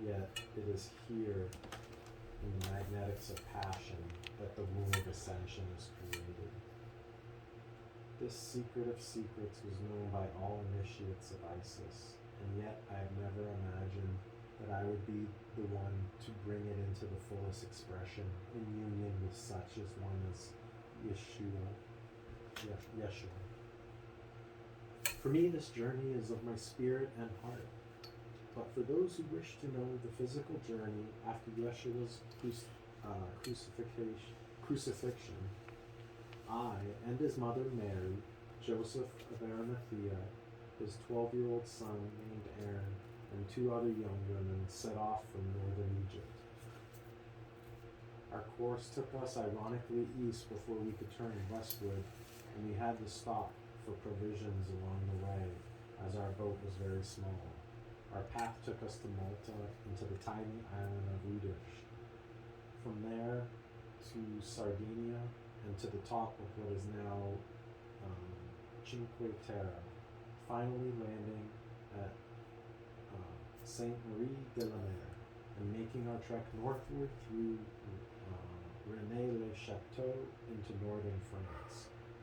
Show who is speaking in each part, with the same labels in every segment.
Speaker 1: yet it is here in the magnetics of passion that the womb of ascension is created. This secret of secrets was known by all initiates of Isis, and yet I have never imagined that I would be the one to bring it into the fullest expression in union with such as one as Yeshua. For me, this journey is of my spirit and heart. But for those who wish to know the physical journey after Yeshua's crucifixion, I and his mother Mary, Joseph of Arimathea, his 12-year-old son named Aaron, and 2 other young women set off from northern Egypt. Our course took us ironically east before we could turn westward, and we had to stop for provisions along the way, as our boat was very small. Our path took us to Malta and to the tiny island of Udish. From there to Sardinia and to the top of what is now Cinque Terre, finally landing at Sainte Marie de la Mer and making our trek northward through Rennes-le-Château into northern France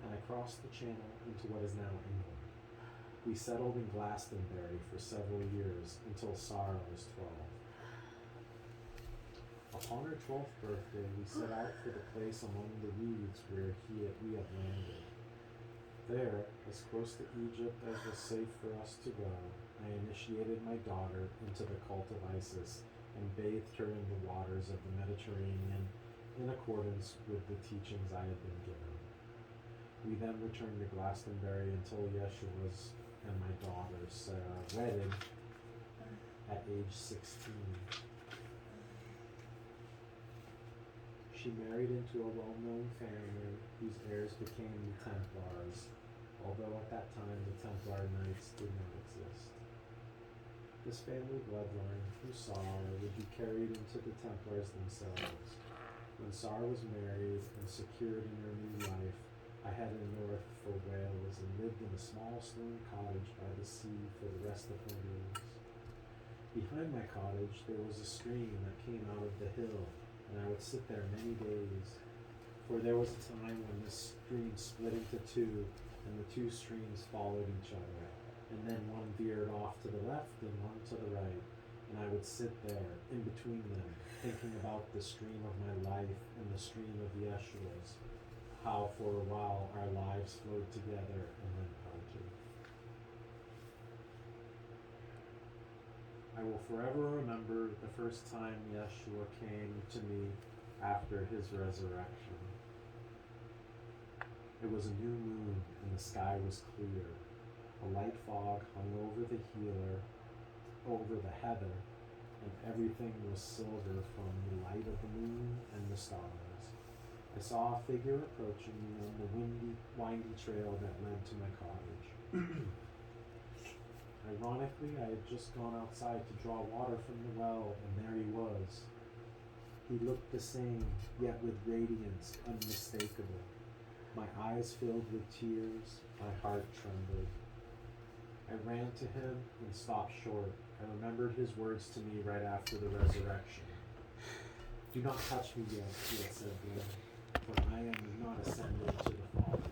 Speaker 1: and across the channel into what is now England. We settled in Glastonbury for several years until Sarah was 12. Upon her 12th birthday, we set out for the place among the reeds where we had landed. There, as close to Egypt as was safe for us to go, I initiated my daughter into the cult of Isis and bathed her in the waters of the Mediterranean in accordance with the teachings I had been given. We then returned to Glastonbury until Yeshua's and my daughter Sarah wedded at age 16. She married into a well-known family whose heirs became the Templars, although at that time the Templar Knights did not exist. This family bloodline through Sarah would be carried into the Templars themselves. When Sarah was married and secured in her new life, I headed north for Wales and lived in a small stone cottage by the sea for the rest of my days. Behind my cottage there was a stream that came out of the hill, and I would sit there many days, for there was a time when this stream split into two, and the two streams followed each other, and then one veered off to the left and one to the right, and I would sit there in between them, thinking about the stream of my life and the stream of Yeshua's, how for a while our lives flowed together and then parted. I will forever remember the first time Yeshua came to me after his resurrection. It was a new moon and the sky was clear. A light fog hung over the heather, and everything was silver from the light of the moon and the stars. I saw a figure approaching me on the windy trail that led to my cottage. Ironically, I had just gone outside to draw water from the well, and there he was. He looked the same, yet with radiance unmistakable. My eyes filled with tears, my heart trembled. I ran to him and stopped short. I remembered his words to me right after the resurrection. "Do not touch me yet," he had said then, "for I am not ascended to the Father."